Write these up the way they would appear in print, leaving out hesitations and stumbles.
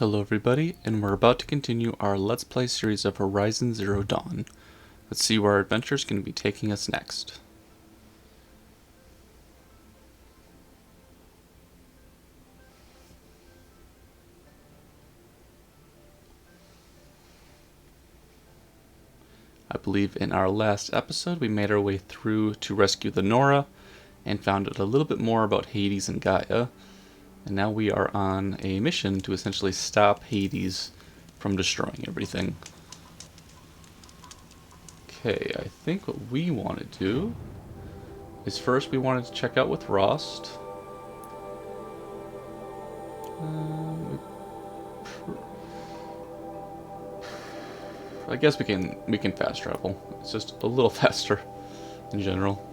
Hello everybody, and we're about to continue our Let's Play series of Horizon Zero Dawn. Let's see where our adventure is going to be taking us next. I believe in our last episode we made our way through to rescue the Nora and found out a little bit more about Hades and Gaia. And now we are on a mission to essentially stop Hades from destroying everything. Okay, I think what we want to do is first we wanted to check out with Rost. I guess we can fast travel. It's just a little faster in general.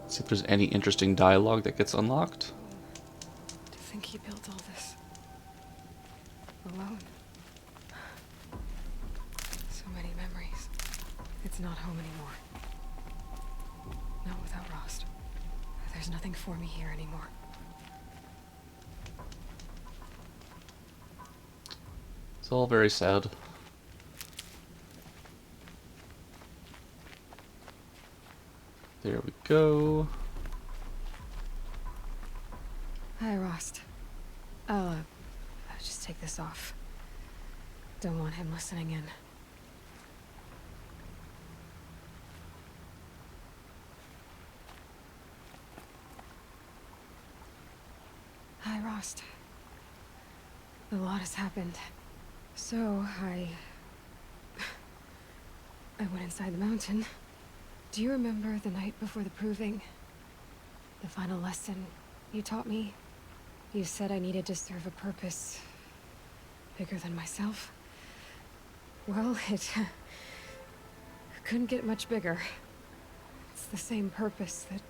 See if there's any interesting dialogue that gets unlocked. To think he built all this alone. So many memories. It's not home anymore. Not without Rost. There's nothing for me here anymore. It's all very sad. There we go. Hi, Rost. I'll just take this off. Don't want him listening in. Hi, Rost. A lot has happened. So, I went inside the mountain. Do you remember the night before the proving? The final lesson you taught me? You said I needed to serve a purpose bigger than myself. Well, it couldn't get much bigger. It's the same purpose that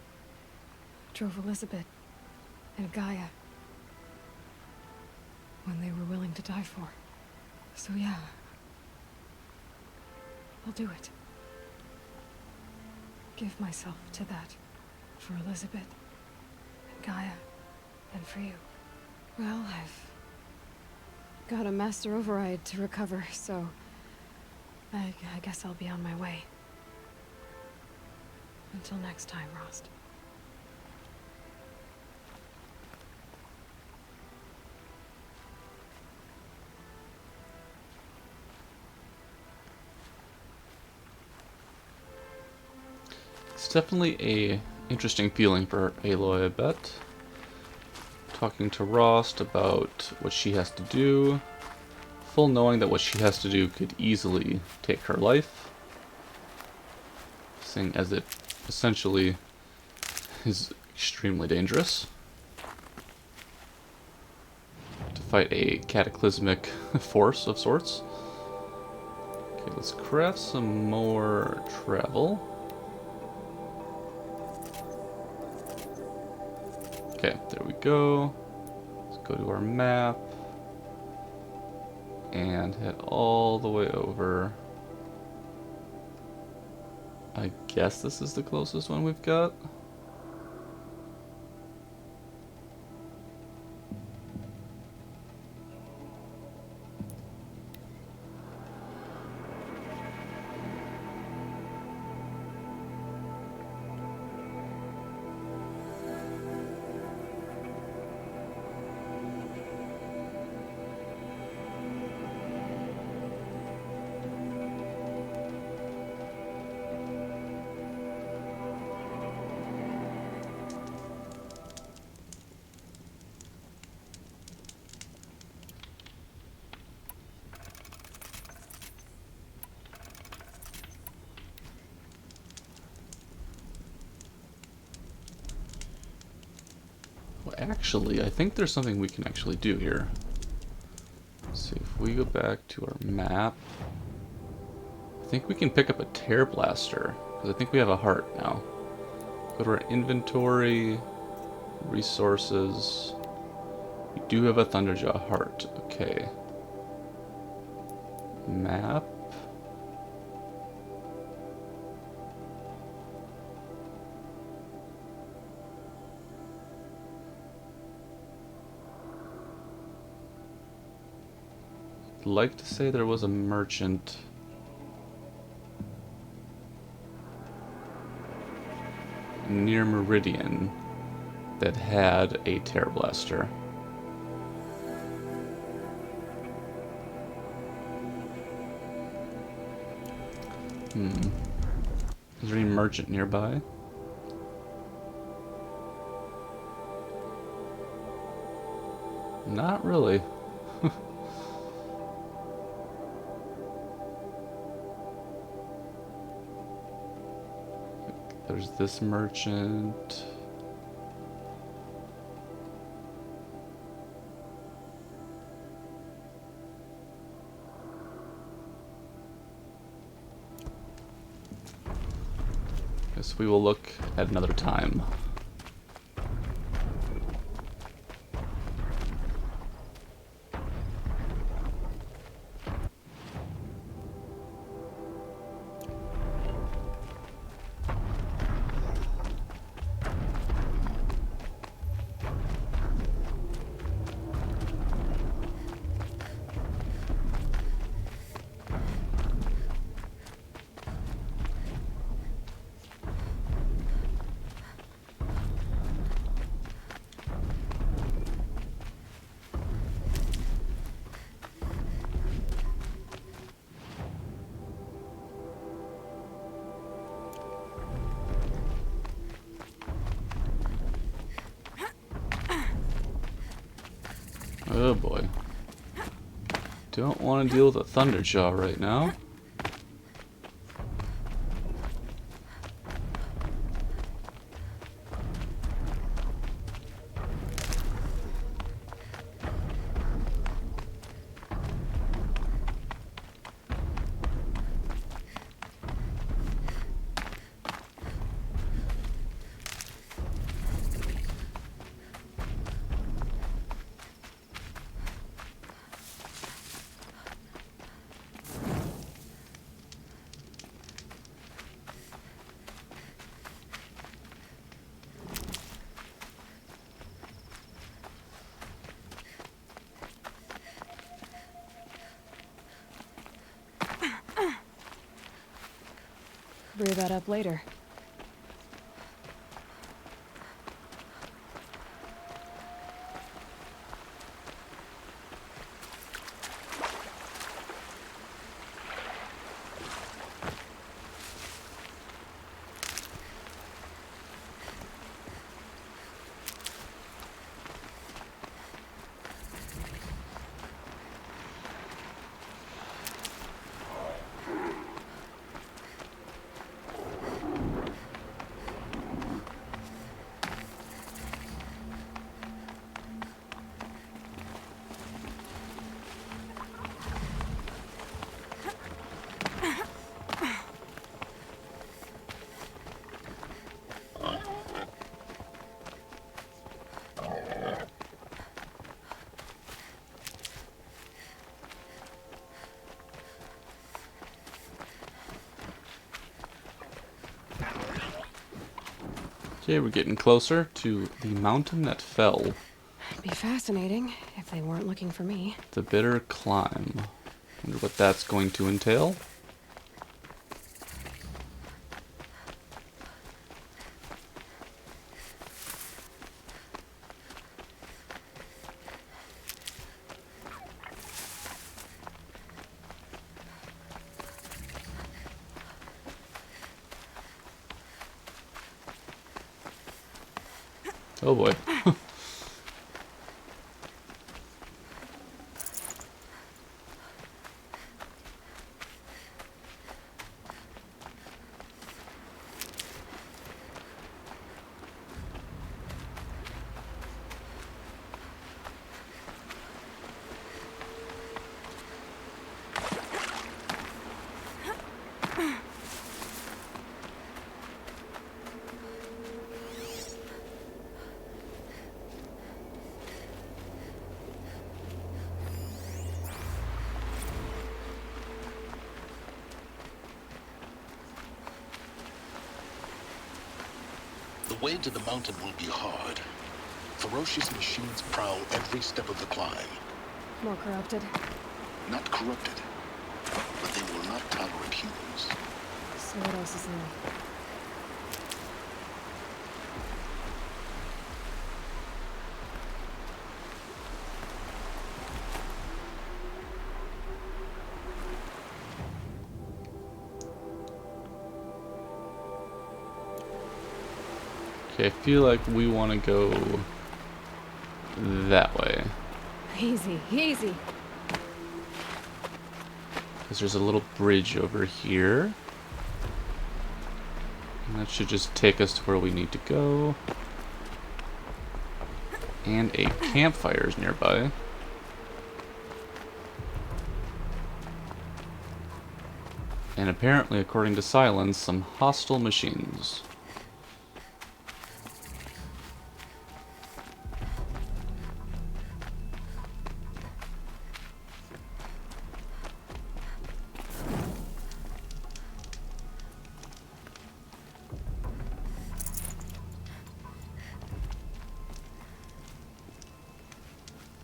drove Elizabeth and Gaia when they were willing to die for. So yeah, I'll do it. Give myself to that. For Elizabeth, and Gaia, and for you. Well, I've got a master override to recover, so I guess I'll be on my way. Until next time, Rost. It's definitely a interesting feeling for Aloy, I bet. Talking to Rost about what she has to do. Full knowing that what she has to do could easily take her life. Seeing as it essentially is extremely dangerous. To fight a cataclysmic force of sorts. Okay, let's craft some more travel. Okay, there we go. Let's go to our map and head all the way over. I guess this is the closest one we've got. Well, actually, I think there's something we can actually do here. Let's see, if we go back to our map, I think we can pick up a tear blaster, because I think we have a heart now. Go to our inventory, resources. We do have a Thunderjaw heart. Okay. Map. I'd like to say there was a merchant near Meridian that had a Terror Blaster. Is there any merchant nearby? Not really. There's this merchant. Guess we will look at another time. Oh boy. Don't want to deal with a Thunderjaw right now. Brew that up later. Okay, we're getting closer to the mountain that fell. It'd be fascinating if they weren't looking for me. The bitter climb. Wonder what that's going to entail. Oh boy. The way to the mountain will be hard. Ferocious machines prowl every step of the climb. More corrupted. Not corrupted, but they will not tolerate humans. So what else is new? Okay, I feel like we want to go that way. Easy, easy. Because there's a little bridge over here. And that should just take us to where we need to go. And a campfire is nearby. And apparently, according to Silence, some hostile machines.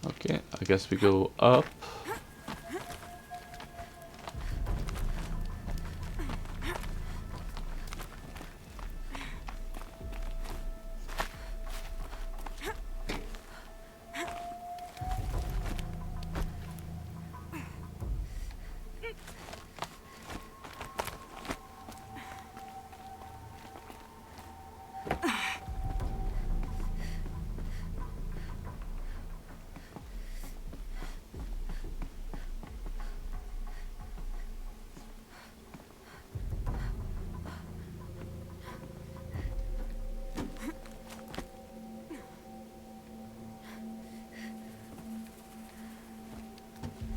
Okay, I guess we go up.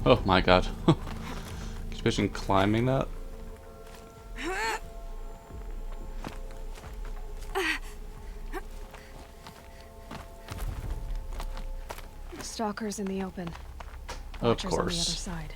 Oh my god. Can you imagine climbing that? Stalkers in the open. Of Watchers on the other course. side.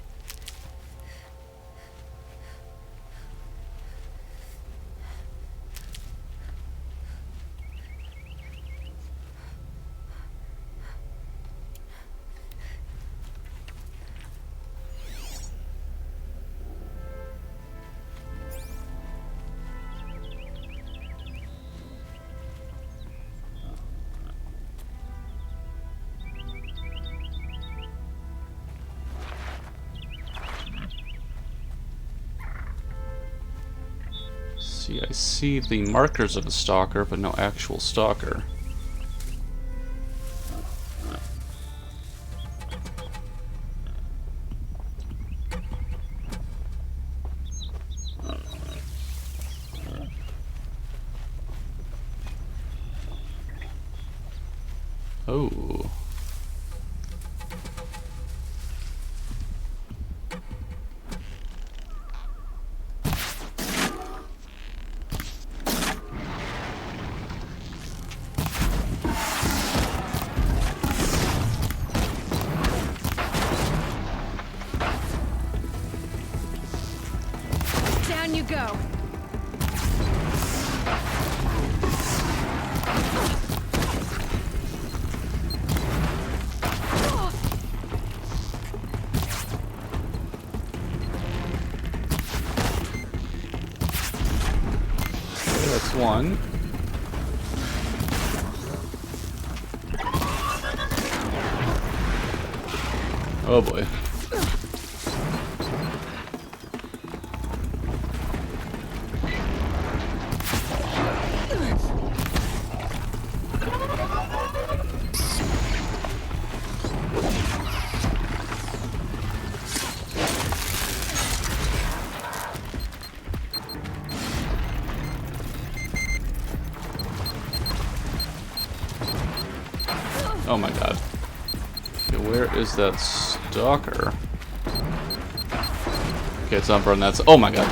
See, I see the markers of a stalker, but no actual stalker. Oh. Down you go. Okay, that's one. Oh boy. Oh my god. Okay, where is that stalker? Okay, it's on front. That's. Oh my god.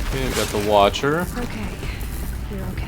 Okay, we got the Watcher. Okay. You're okay.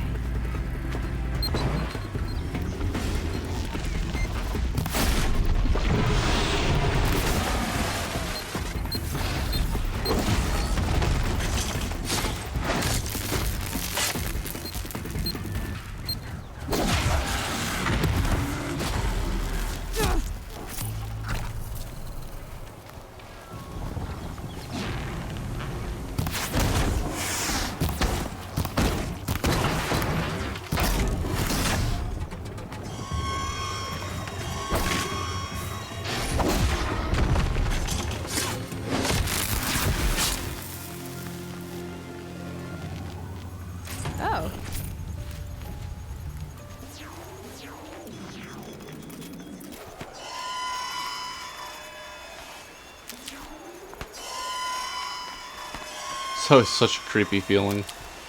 It's always such a creepy feeling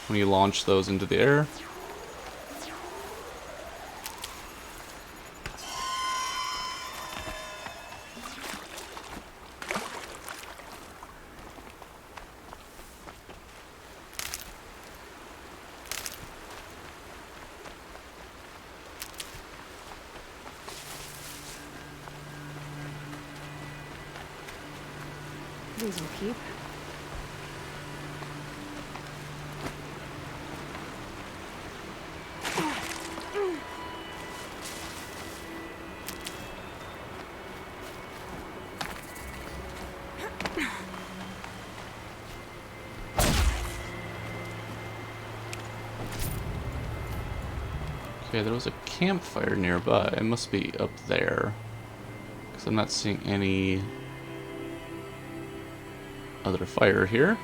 when you launch those into the air. These will keep. Okay, there was a campfire nearby. It must be up there. Because I'm not seeing any other fire here.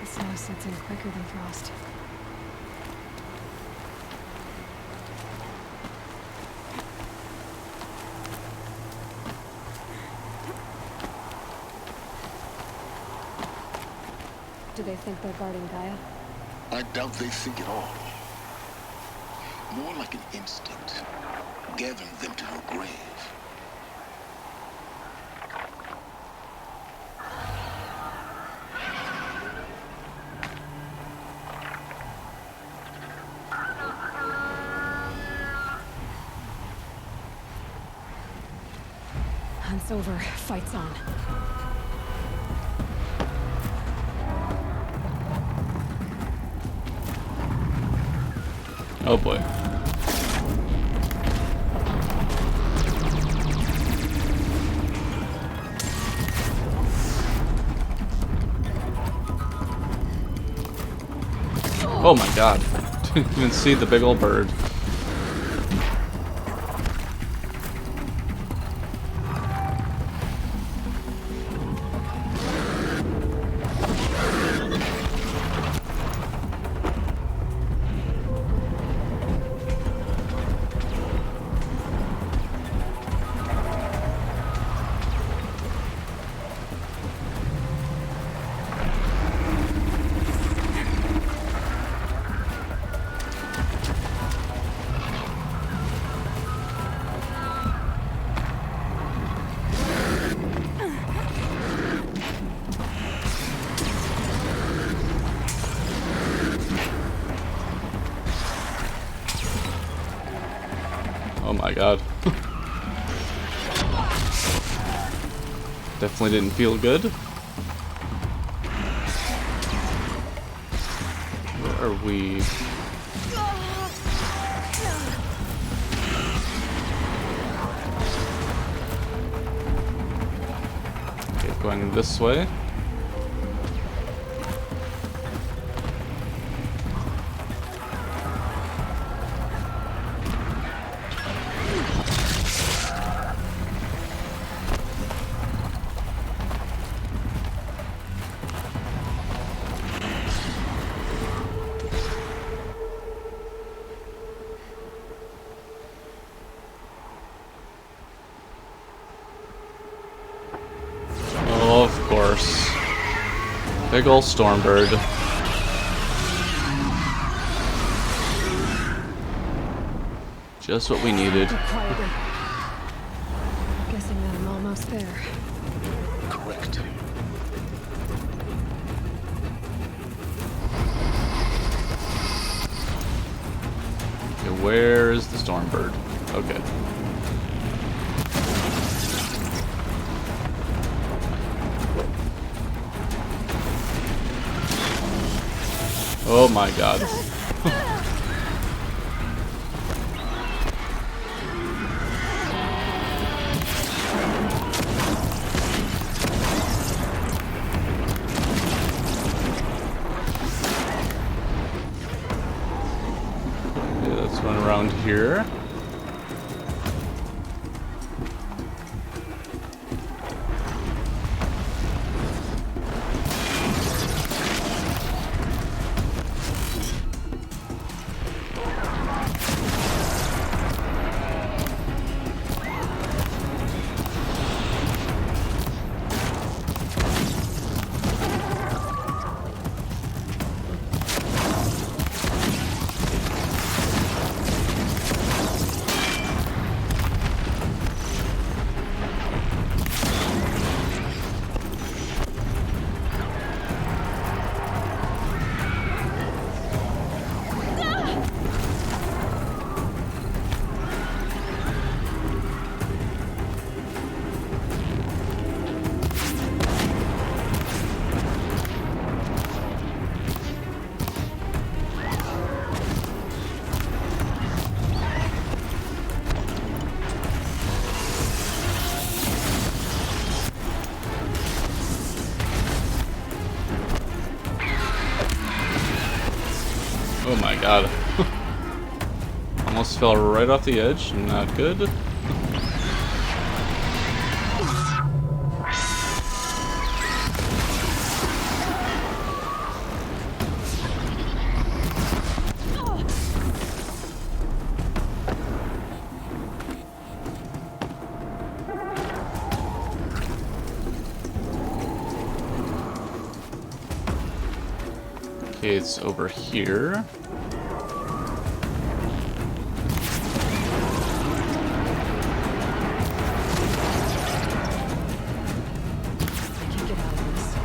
The snow sets in quicker than frost. Do they think they're guarding Gaia? I doubt they think at all. More like an instinct, gathering them to her grave. Hunt's over. Fight's on. Oh boy. Oh my god. Didn't even see the big old bird. Oh my god. Definitely didn't feel good. Where are we? Okay, going this way. Oh, of course. Big ol' storm bird. Just what we needed. Quieter. Guessing that I'm almost there. Correct. Okay, where is the storm bird? Okay. Oh my god. Okay, let's run around here. god. Almost fell right off the edge. Not good. Okay, it's over here. I can get out of this.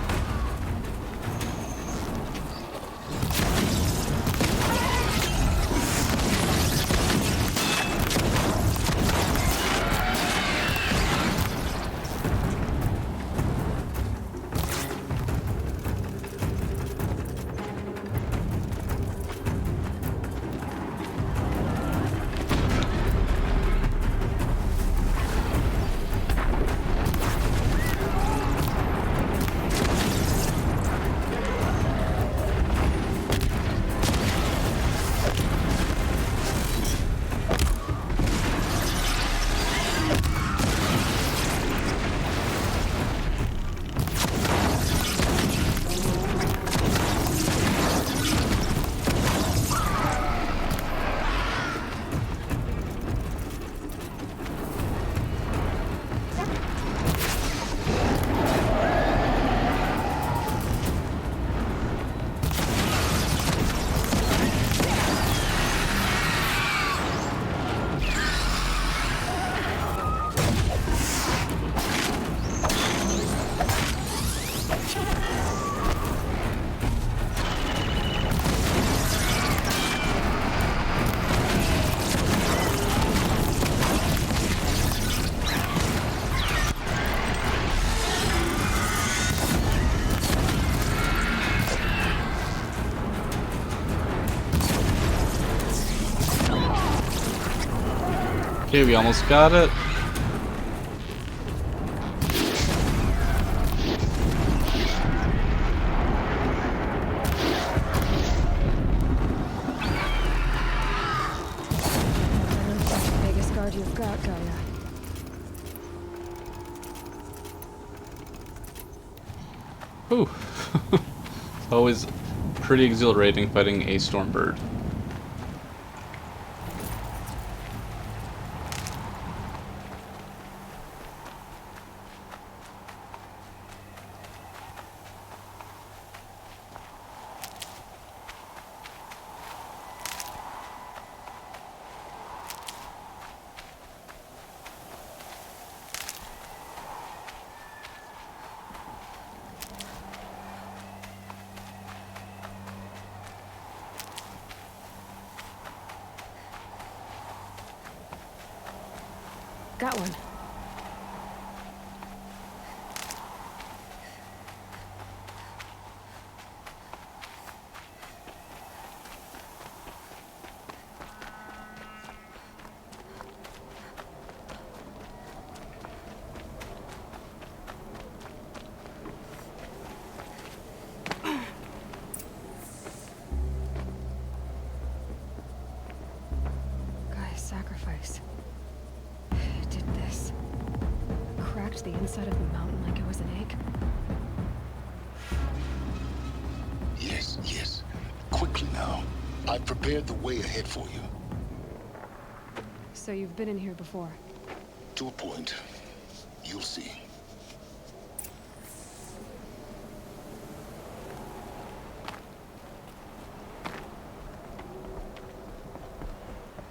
Okay, we almost got it. That's the biggest guard you've got, Gaia. Ooh. It's always pretty exhilarating fighting a stormbird. Got one. Gaia's sacrifice. It did this. Cracked the inside of the mountain like it was an egg. Yes, yes. Quickly now. I've prepared the way ahead for you. So you've been in here before. To a point. You'll see.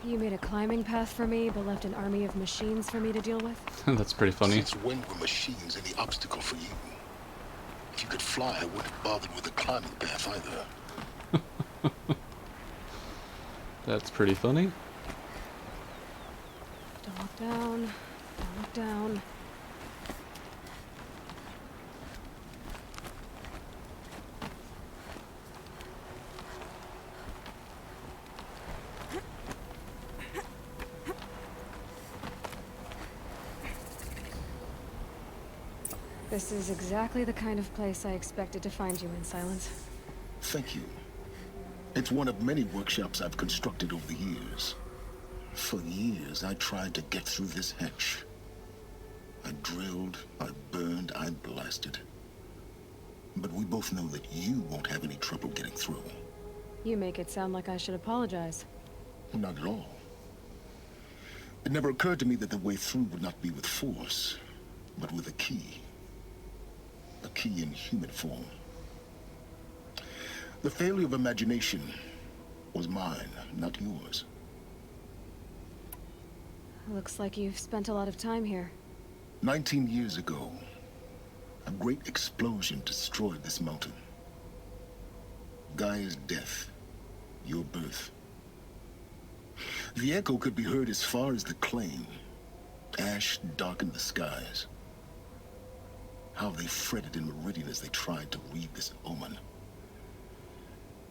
You made a climbing path for me, but left an army of machines for me to deal with? That's pretty funny. Since when were machines any obstacle for you? If you could fly, I wouldn't have bothered with a climbing path either. That's pretty funny. Don't look down. Don't look down. This is exactly the kind of place I expected to find you in, Silence. Thank you. It's one of many workshops I've constructed over the years. For years, I tried to get through this hatch. I drilled, I burned, I blasted. But we both know that you won't have any trouble getting through. You make it sound like I should apologize. Not at all. It never occurred to me that the way through would not be with force, but with a key. A key in human form. The failure of imagination was mine, not yours. Looks like you've spent a lot of time here. 19 years ago, a great explosion destroyed this mountain. Gaia's death, your birth. The echo could be heard as far as the claim. Ash darkened the skies. How they fretted in Meridian as they tried to read this omen.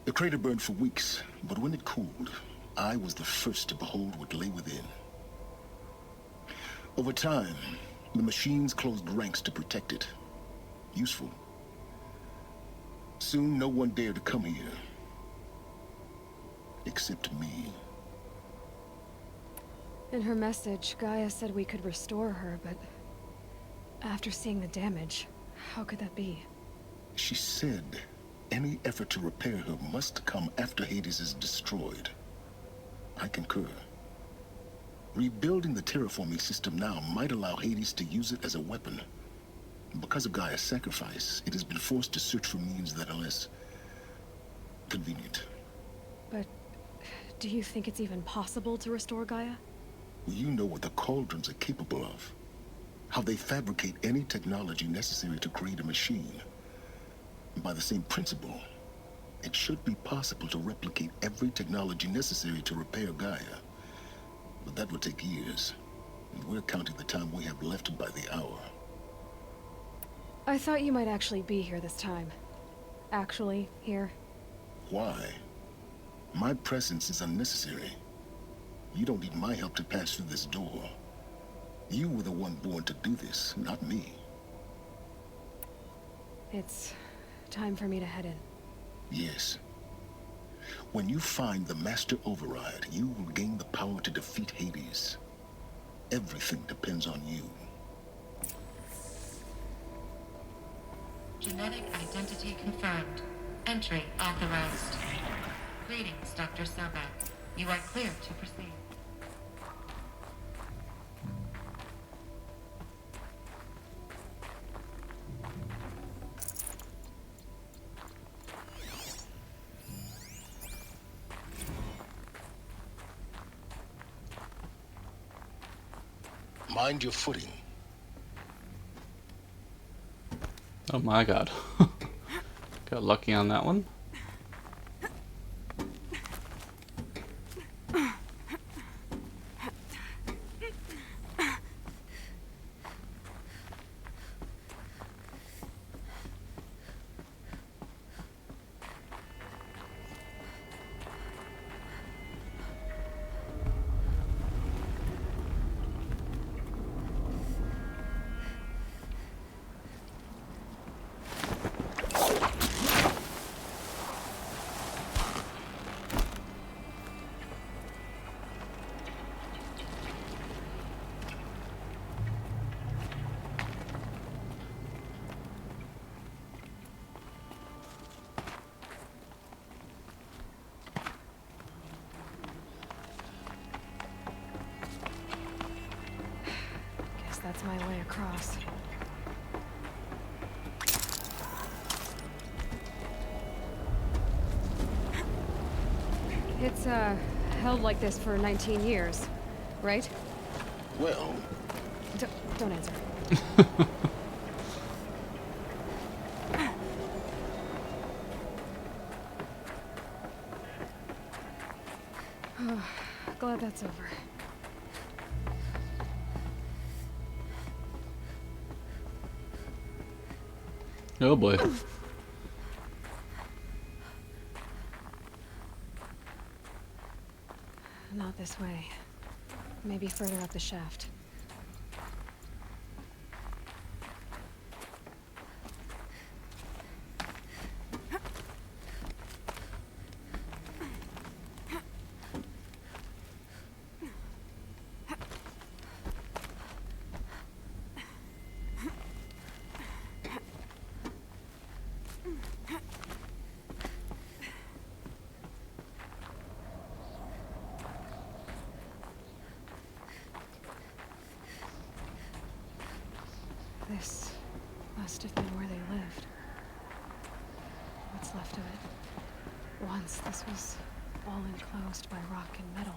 The crater burned for weeks, but when it cooled, I was the first to behold what lay within. Over time, the machines closed ranks to protect it. Useful. Soon, no one dared to come here. Except me. In her message, Gaia said we could restore her, but after seeing the damage, how could that be? She said any effort to repair her must come after Hades is destroyed. I concur. Rebuilding the terraforming system now might allow Hades to use it as a weapon. Because of Gaia's sacrifice, it has been forced to search for means that are less convenient. But do you think it's even possible to restore Gaia? You know what the Cauldrons are capable of. How they fabricate any technology necessary to create a machine. By the same principle, it should be possible to replicate every technology necessary to repair Gaia. But that would take years. And we're counting the time we have left by the hour. I thought you might actually be here this time. Actually, here. Why? My presence is unnecessary. You don't need my help to pass through this door. You were the one born to do this, not me. It's time for me to head in. Yes. When you find the Master Override, you will gain the power to defeat Hades. Everything depends on you. Genetic identity confirmed. Entry authorized. Greetings, Dr. Sobek. You are clear to proceed. Mind your footing. Oh my god. Got lucky on that one. Guess that's my way across. It's, held like this for 19 years, right? Well, Don't answer. Glad that's over. Oh boy. Not this way. Maybe further up the shaft. This must have been where they lived. What's left of it. Once this was all enclosed by rock and metal.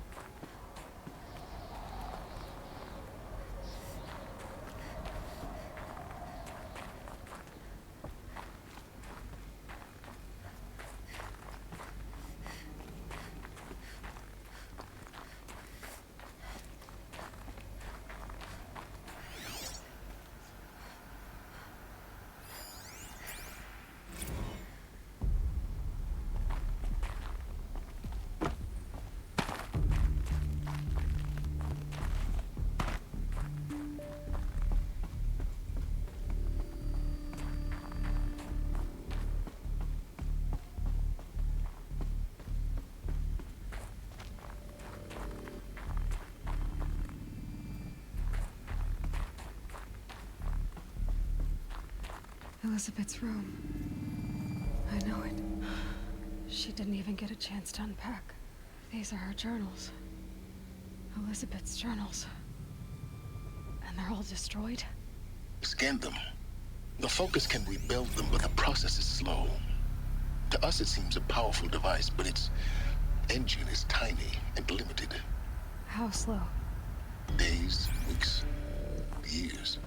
Elizabeth's room. I know it. She didn't even get a chance to unpack. These are her journals. Elizabeth's journals. And they're all destroyed? Scan them. The Focus can rebuild them, but the process is slow. To us, it seems a powerful device, but its engine is tiny and limited. How slow? Days, weeks, years.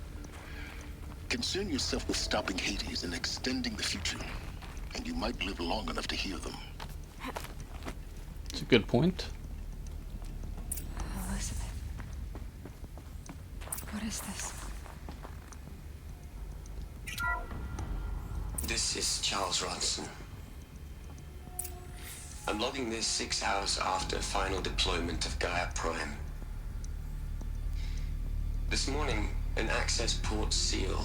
Concern yourself with stopping Hades and extending the future, and you might live long enough to hear them. It's a good point. Elizabeth. What is this? This is Charles Ronson. I'm logging this 6 hours after final deployment of Gaia Prime. This morning, an access port seal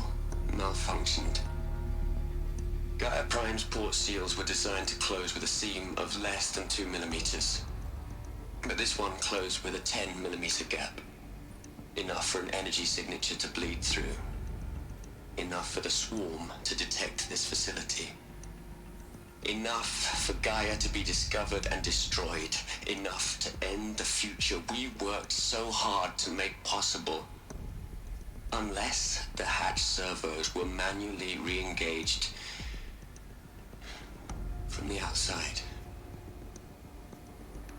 malfunctioned. Gaia Prime's port seals were designed to close with a seam of less than 2 millimeters. But this one closed with a 10 millimeter gap. Enough for an energy signature to bleed through. Enough for the swarm to detect this facility. Enough for Gaia to be discovered and destroyed. Enough to end the future we worked so hard to make possible. Unless the hatch servos were manually re-engaged from the outside.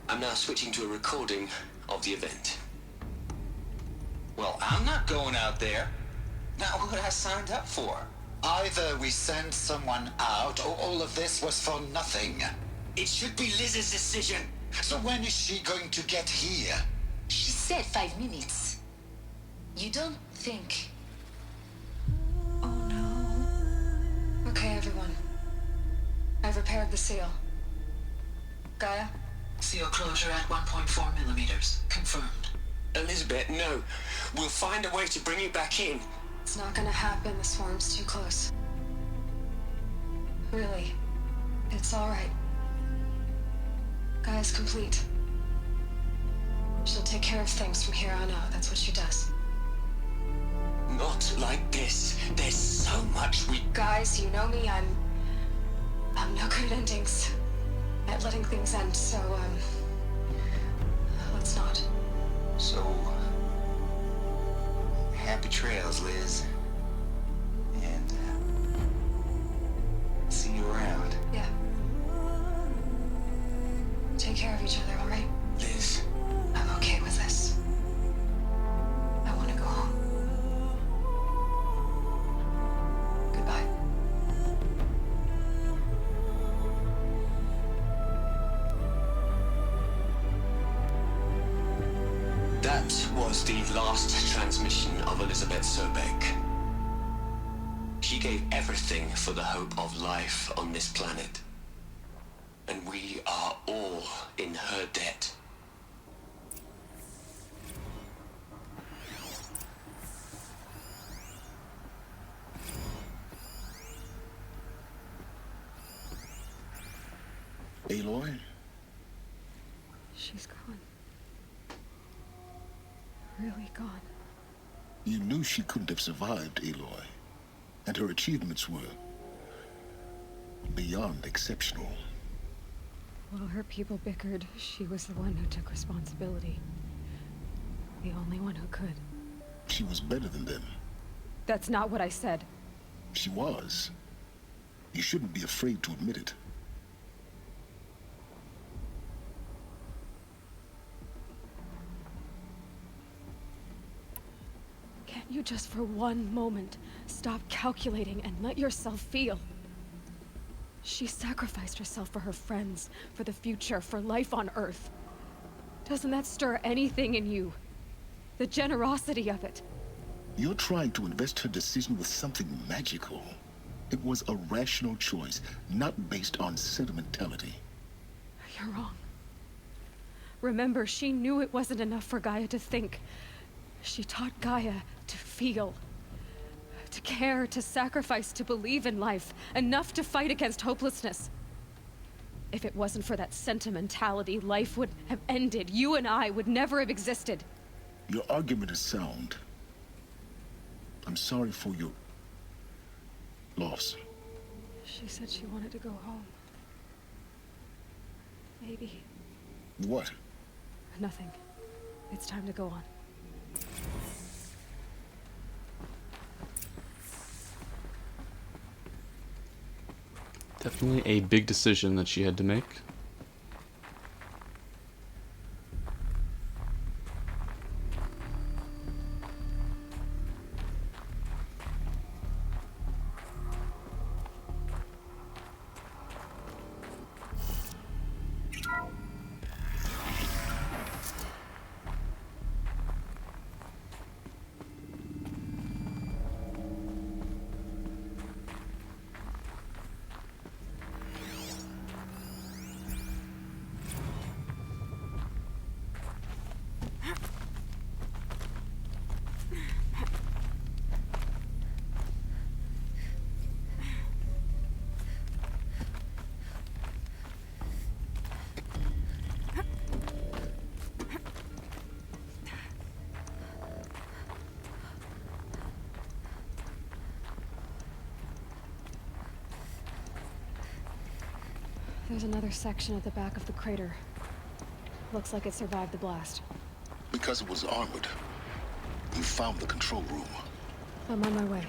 I'm now switching to a recording of the event. Well, I'm not going out there. Not what I signed up for. Either we send someone out, or all of this was for nothing. It should be Liz's decision. So when is she going to get here? She said 5 minutes. You don't think... Oh no. Okay, everyone. I've repaired the seal. Gaia? Seal closure at 1.4 millimeters. Confirmed. Elizabeth, no. We'll find a way to bring you back in. It's not gonna happen. The swarm's too close. Really. It's alright. Gaia's complete. She'll take care of things from here on out. That's what she does. Not like this. There's so much we... Guys, you know me. I'm no good at endings. At letting things end, so, let's not. So... happy trails, Liz. And, see you around. Yeah. Take care of each other, alright? Liz, I'm okay with this. I want to go home. Goodbye. that was the last transmission of Elizabeth Sobek. She gave everything for the hope of life on this planet. And we are all in her debt. Aloy? She's gone. Really gone. You knew she couldn't have survived, Aloy. And her achievements were beyond exceptional. While her people bickered, she was the one who took responsibility. The only one who could. She was better than them. That's not what I said. She was. You shouldn't be afraid to admit it. Can't you just for one moment stop calculating and let yourself feel? She sacrificed herself for her friends, for the future, for life on Earth. Doesn't that stir anything in you? The generosity of it. You're trying to invest her decision with something magical. It was a rational choice, not based on sentimentality. You're wrong. Remember, she knew it wasn't enough for Gaia to think. She taught Gaia to feel. To care, to sacrifice, to believe in life. Enough to fight against hopelessness. If it wasn't for that sentimentality, life would have ended. You and I would never have existed. Your argument is sound. I'm sorry for your loss. She said she wanted to go home. Maybe. What? Nothing. It's time to go on. Definitely a big decision that she had to make. There's another section at the back of the crater. Looks like it survived the blast. Because it was armored. You found the control room. I'm on my way.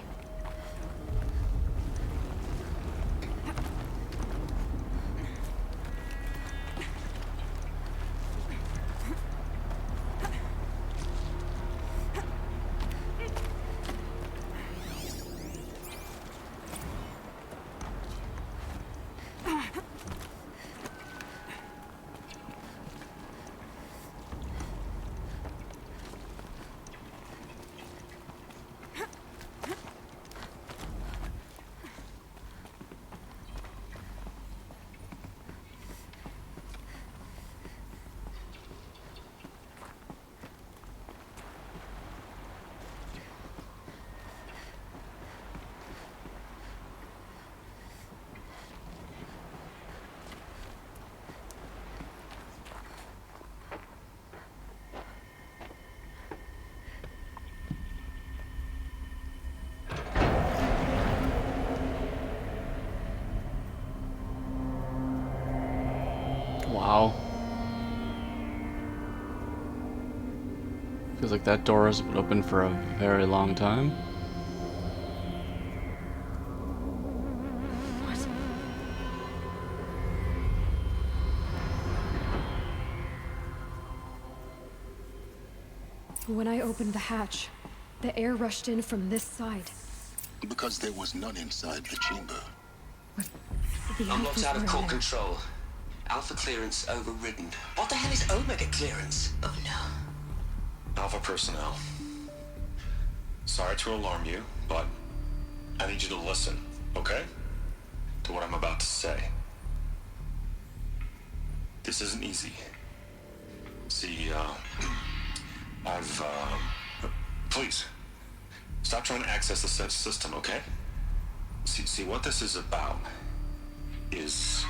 Wow. Feels like that door has been open for a very long time. When I opened the hatch, the air rushed in from this side. Because there was none inside the chamber. The I'm locked Alphas out of were core in there. control. Alpha clearance overridden. What the hell is Omega clearance? Oh no. Alpha personnel. Sorry to alarm you, but I need you to listen, okay? To what I'm about to say. This isn't easy. See, please, stop trying to access the sense system, okay? See, what this is about is,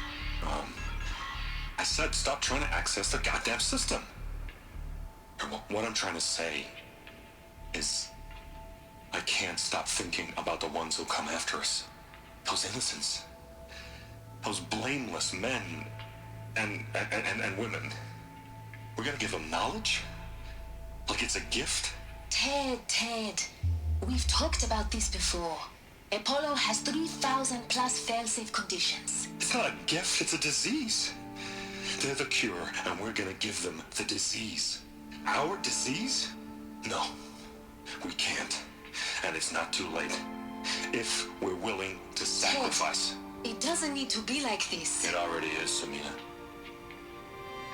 I said stop trying to access the goddamn system. What I'm trying to say is I can't stop thinking about the ones who come after us. Those innocents. Those blameless men and women. We're gonna give them knowledge? Like it's a gift? Ted. We've talked about this before. Apollo has 3,000 plus fail-safe conditions. It's not a gift, it's a disease. They're the cure, and we're gonna give them the disease. Our disease? No, we can't. And it's not too late. If we're willing to sacrifice. It doesn't need to be like this. It already is, Samina.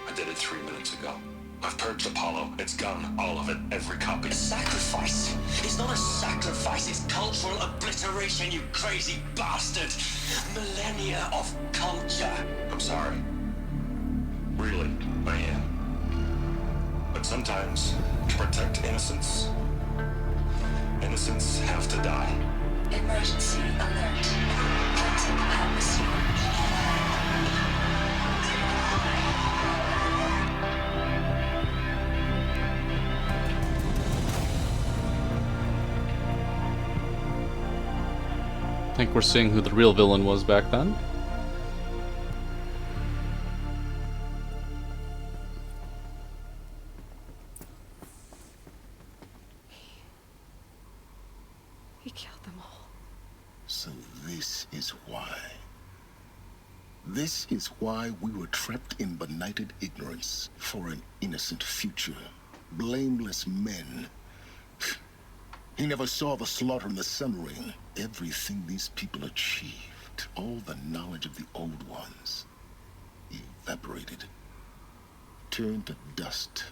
I did it 3 minutes ago. I've purged Apollo. It's gone. All of it. Every copy. Sacrifice? It's not a sacrifice, it's cultural obliteration, you crazy bastard! Millennia of culture! I'm sorry. Really, I am. But sometimes, to protect innocence, innocents have to die. Emergency alert. Contact atmosphere. I think we're seeing who the real villain was back then. He killed them all. So this is why. This is why we were trapped in benighted ignorance for an innocent future. Blameless men. He never saw the slaughter in the Sun Ring. Everything these people achieved, all the knowledge of the old ones, evaporated, turned to dust,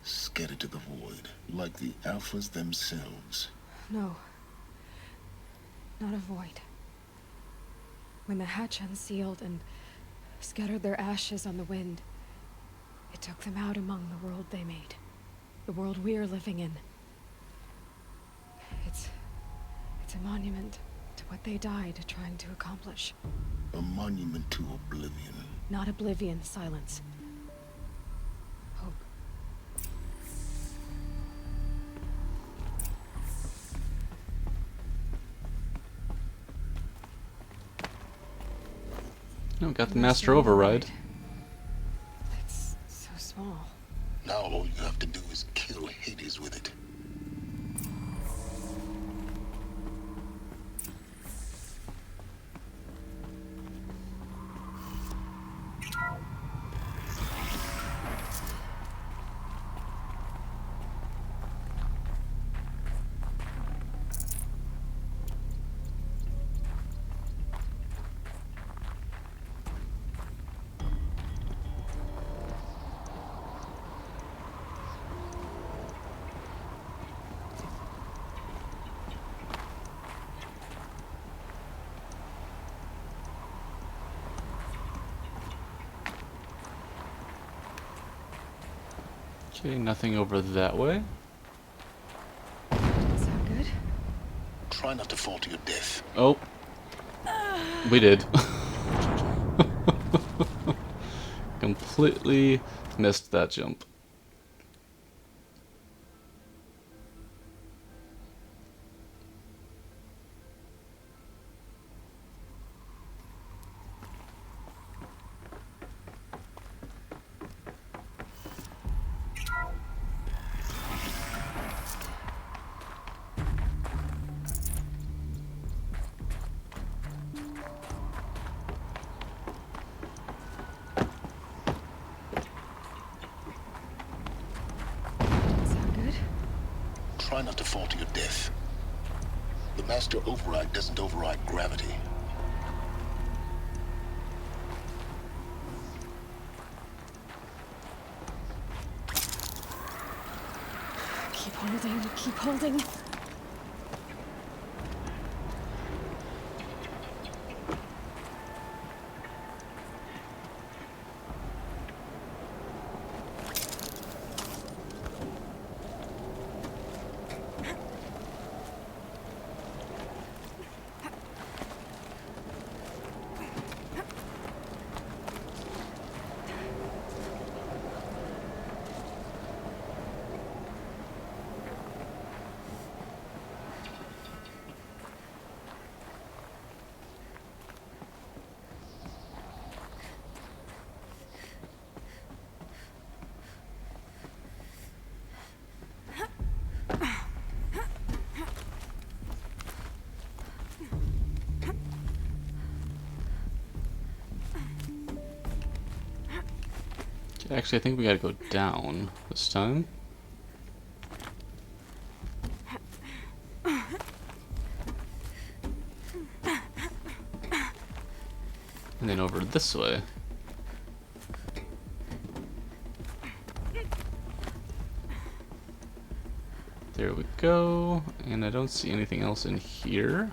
scattered to the void, like the Alphas themselves. No. Not a void. When the hatch unsealed and scattered their ashes on the wind, it took them out among the world they made. The world we're living in. It's a monument to what they died trying to accomplish. A monument to oblivion. Not oblivion, silence. Hope. No, got the master override. It's so small. Now all you have to do is kill Hades with it. Okay, nothing over that way. Sound good? Try not to fall to your death. Oh. We did. Completely missed that jump. Sound good? Try not to fall to your death. The master override doesn't override gravity. Keep holding, keep holding. Actually, I think we gotta go down this time. And then over this way. There we go. And I don't see anything else in here.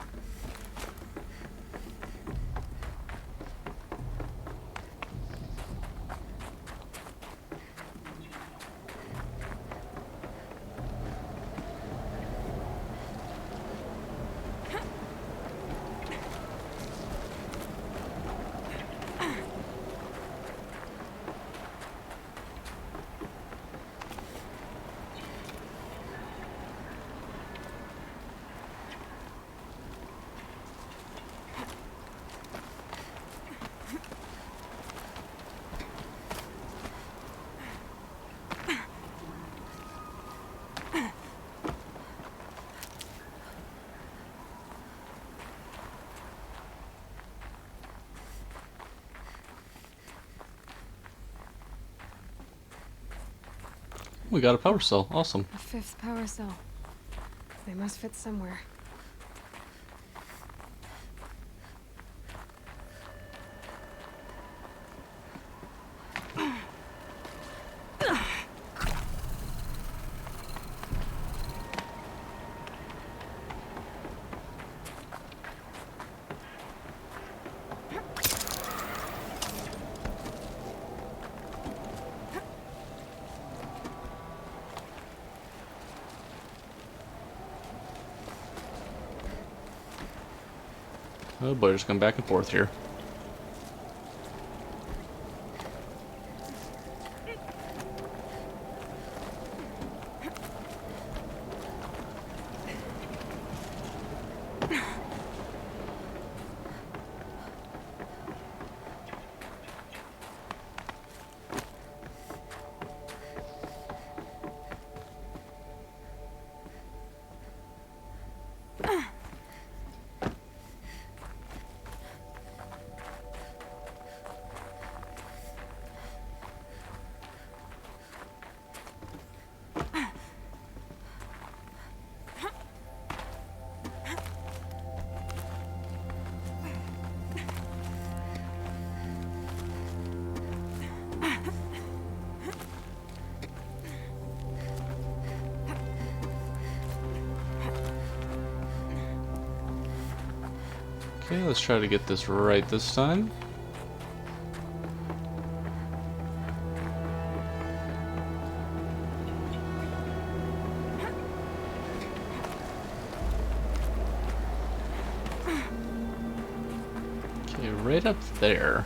We got a power cell. Awesome. A fifth power cell. They must fit somewhere. Oh boy, just going back and forth here. Okay, let's try to get this right this time. Okay, right up there.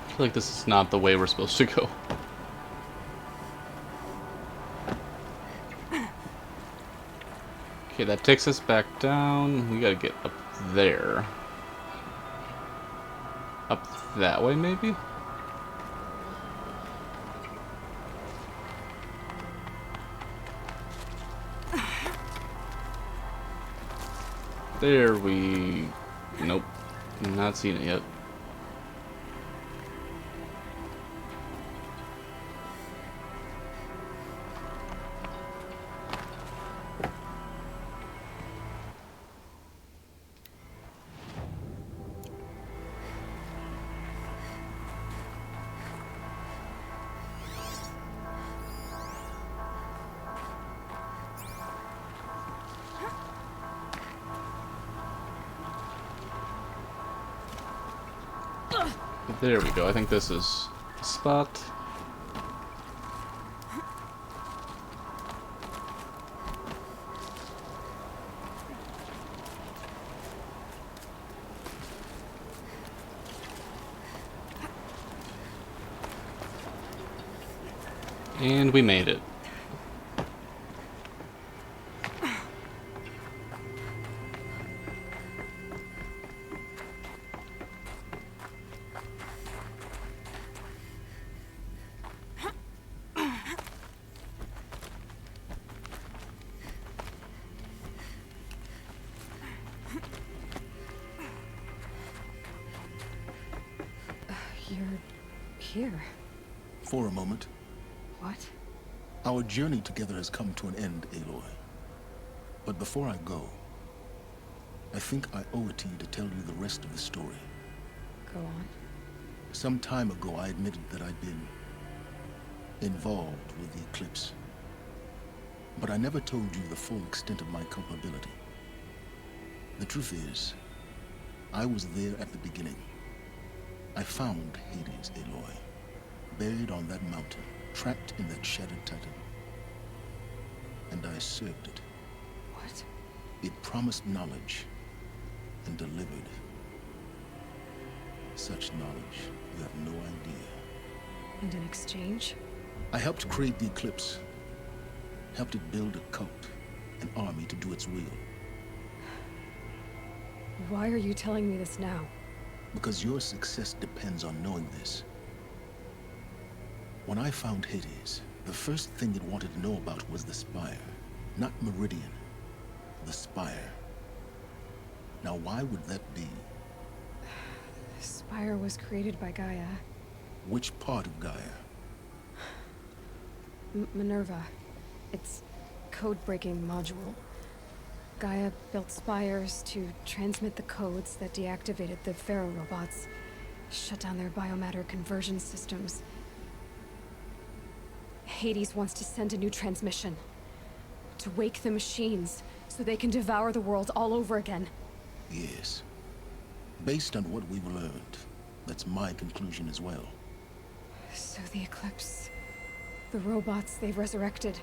I feel like this is not the way we're supposed to go. Okay, that takes us back down. We gotta get up there. Up that way, maybe? There we... Nope. Not seen it yet. There we go. I think this is the spot. And we made it. You're here. For a moment. What? Our journey together has come to an end, Aloy. But before I go, I think I owe it to you to tell you the rest of the story. Go on. Some time ago, I admitted that I'd been involved with the eclipse. But I never told you the full extent of my culpability. The truth is, I was there at the beginning. I found Hades, Aloy, buried on that mountain, trapped in that shattered titan. And I served it. What? It promised knowledge and delivered such knowledge you have no idea. And in exchange? I helped create the eclipse, helped it build a cult, an army to do its will. Why are you telling me this now? Because your success depends on knowing this. When I found Hades, the first thing it wanted to know about was the Spire. Not Meridian, the Spire. Now why would that be? The Spire was created by Gaia. Which part of Gaia? Minerva. It's code-breaking module. Gaia built spires to transmit the codes that deactivated the Pharaoh robots, shut down their biomatter conversion systems. Hades wants to send a new transmission. To wake the machines, so they can devour the world all over again. Yes. Based on what we've learned, that's my conclusion as well. So the Eclipse... the robots they've resurrected...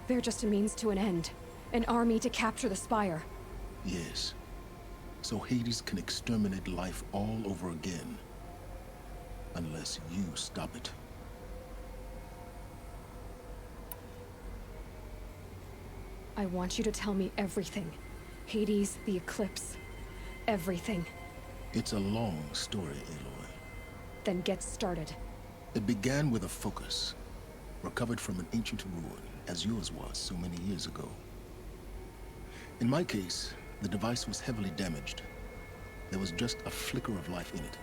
they're just a means to an end. An army to capture the Spire. Yes. So Hades can exterminate life all over again. Unless you stop it. I want you to tell me everything. Hades, the Eclipse. Everything. It's a long story, Aloy. Then get started. It began with a focus, recovered from an ancient ruin, as yours was so many years ago. In my case, the device was heavily damaged. There was just a flicker of life in it.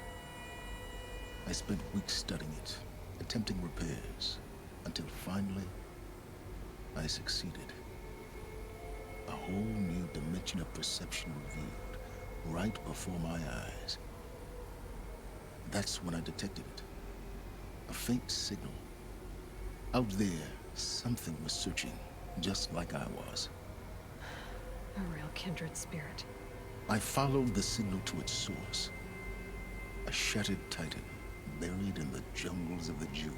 I spent weeks studying it, attempting repairs, until finally, I succeeded. A whole new dimension of perception revealed, right before my eyes. That's when I detected it. A faint signal. Out there, something was searching, just like I was. A real kindred spirit. I followed the signal to its source. A shattered titan, buried in the jungles of the Jew.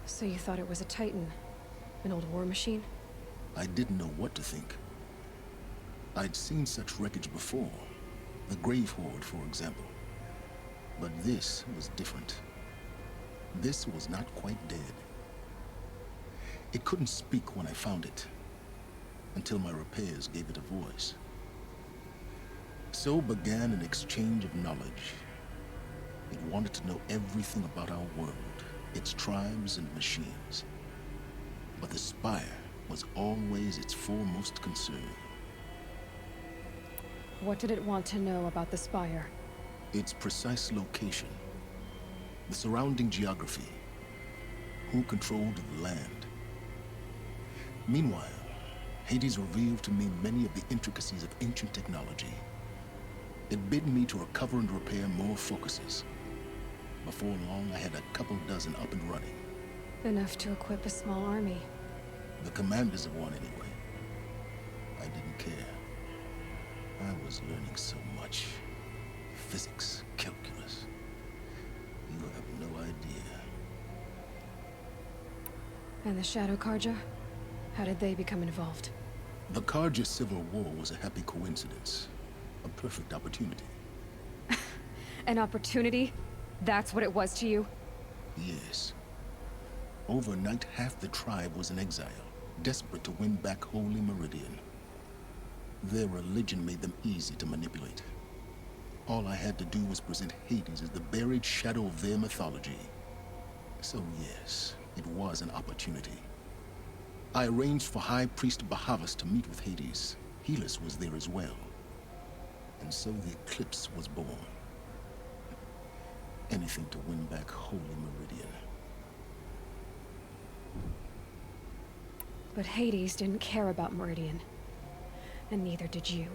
So you thought it was a Titan? An old war machine? I didn't know what to think. I'd seen such wreckage before. The Grave Horde, for example. But this was different. This was not quite dead. It couldn't speak when I found it, until my repairs gave it a voice. So began an exchange of knowledge. It wanted to know everything about our world, its tribes and machines. But the Spire, was always its foremost concern. What did it want to know about the Spire? Its precise location, the surrounding geography, who controlled the land. Meanwhile, Hades revealed to me many of the intricacies of ancient technology. It bid me to recover and repair more focuses. Before long, I had a couple dozen up and running. Enough to equip a small army. The commanders of one, anyway. I didn't care. I was learning so much. Physics, calculus. You have no idea. And the Shadow Karja? How did they become involved? The Karja Civil War was a happy coincidence. A perfect opportunity. An opportunity? That's what it was to you? Yes. Overnight, half the tribe was in exile, desperate to win back Holy Meridian. Their religion made them easy to manipulate. All I had to do was present Hades as the buried shadow of their mythology. So yes, it was an opportunity. I arranged for High Priest Bahavas to meet with Hades. Helis was there as well. And so the eclipse was born. Anything to win back Holy Meridian. But Hades didn't care about Meridian. And neither did you.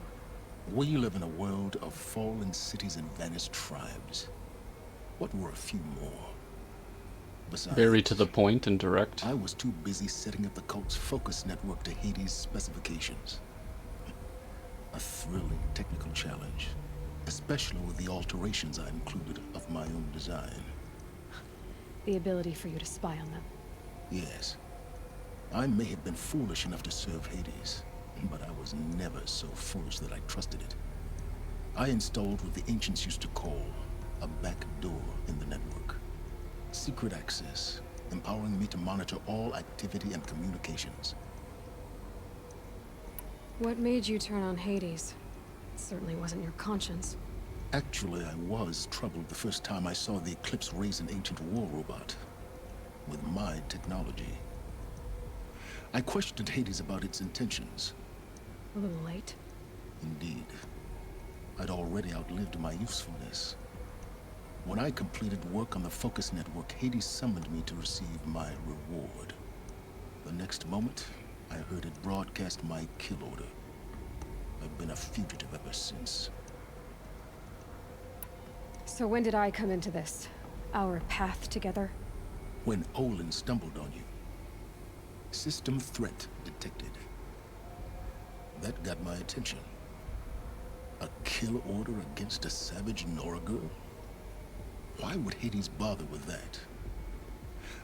We live in a world of fallen cities and vanished tribes. What were a few more? Besides, Very to the point and direct. I was too busy setting up the cult's focus network to Hades' specifications. A thrilling technical challenge, especially with the alterations I included of my own design. The ability for you to spy on them. Yes. I may have been foolish enough to serve Hades, but I was never so foolish that I trusted it. I installed what the ancients used to call a back door in the network. Secret access, empowering me to monitor all activity and communications. What made you turn on Hades? It certainly wasn't your conscience. Actually, I was troubled the first time I saw the Eclipse raise an ancient war robot with my technology. I questioned Hades about its intentions. A little late. Indeed. I'd already outlived my usefulness. When I completed work on the Focus Network, Hades summoned me to receive my reward. The next moment, I heard it broadcast my kill order. I've been a fugitive ever since. So when did I come into this? Our path together? When Olin stumbled on you. System threat detected. That got my attention. A kill order against a savage Nora girl? Why would Hades bother with that?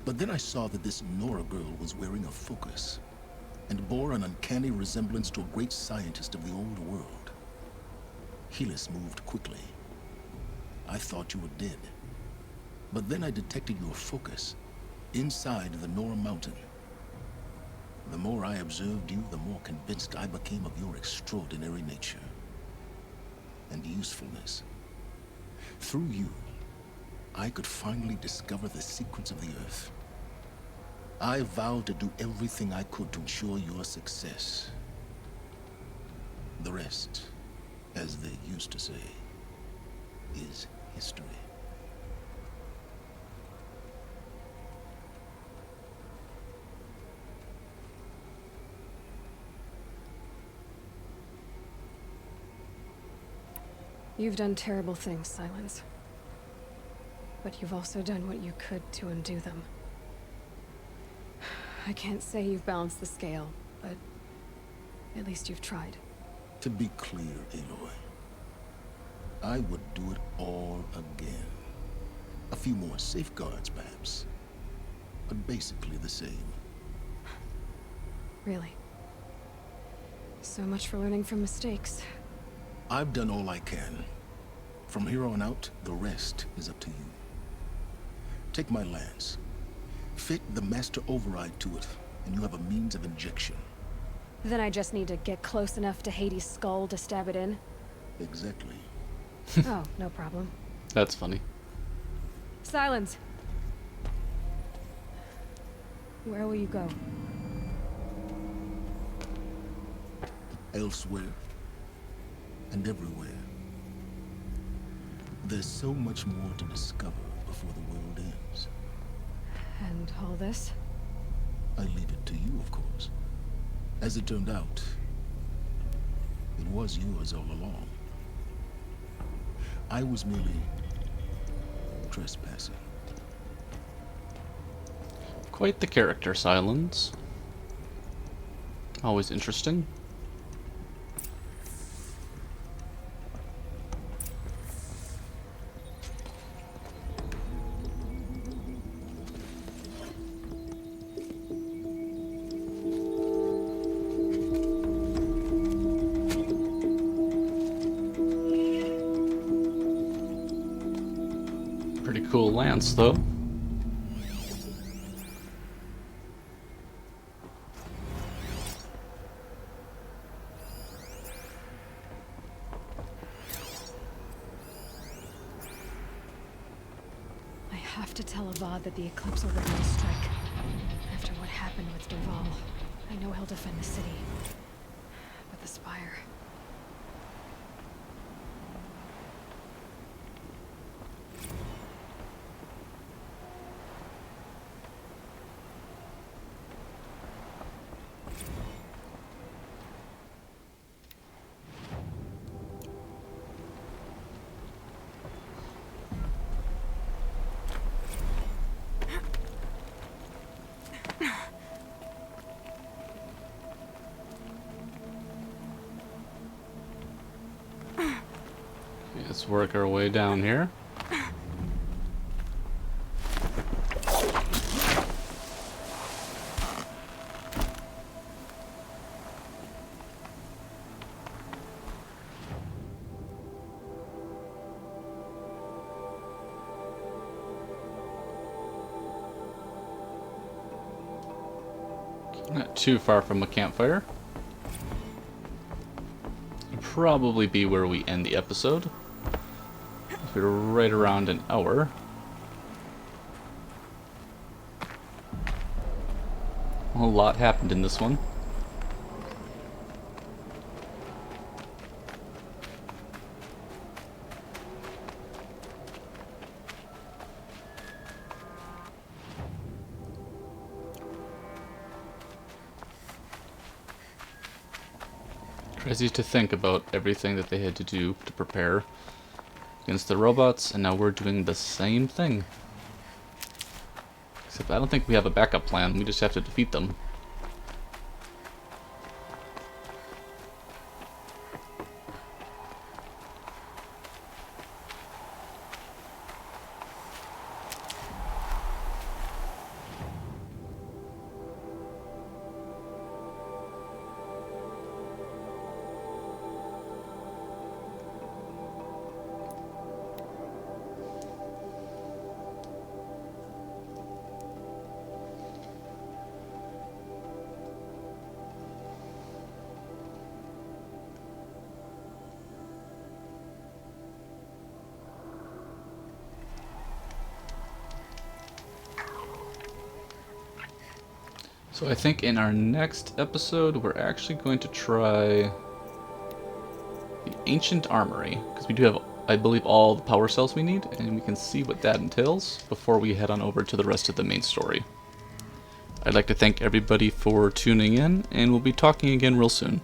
But then I saw that this Nora girl was wearing a focus, and bore an uncanny resemblance to a great scientist of the old world. Helis moved quickly. I thought you were dead. But then I detected your focus, inside the Nora mountain. The more I observed you, the more convinced I became of your extraordinary nature and usefulness. Through you, I could finally discover the secrets of the Earth. I vowed to do everything I could to ensure your success. The rest, as they used to say, is history. You've done terrible things, Silence. But you've also done what you could to undo them. I can't say you've balanced the scale, but at least you've tried. To be clear, Aloy, I would do it all again. A few more safeguards, perhaps, but basically the same. Really. So much for learning from mistakes. I've done all I can. From here on out, the rest is up to you. Take my lance. Fit the master override to it, and you have a means of injection. Then I just need to get close enough to Hades' skull to stab it in? Exactly. Oh, no problem. That's funny. Silence! Where will you go? elsewhere, and everywhere. There's so much more to discover before the world ends. And all this? I leave it to you, of course. As it turned out, it was yours all along. I was merely trespassing. Quite the character, Silence. Always interesting. Pretty cool lance, though. I have to tell Avad that the Eclipse are ready to strike. After what happened with Derval, I know he'll defend the city. But the Spire... Let's work our way down here. Not too far from a campfire. Probably be where we end the episode. We're right around an hour. A lot happened in this one. Crazy to think about everything that they had to do to prepare against the robots, and now we're doing the same thing. Except I don't think we have a backup plan, we just have to defeat them. So I think in our next episode, we're actually going to try the Ancient Armory, because we do have, I believe, all the power cells we need, and we can see what that entails before we head on over to the rest of the main story. I'd like to thank everybody for tuning in, and we'll be talking again real soon.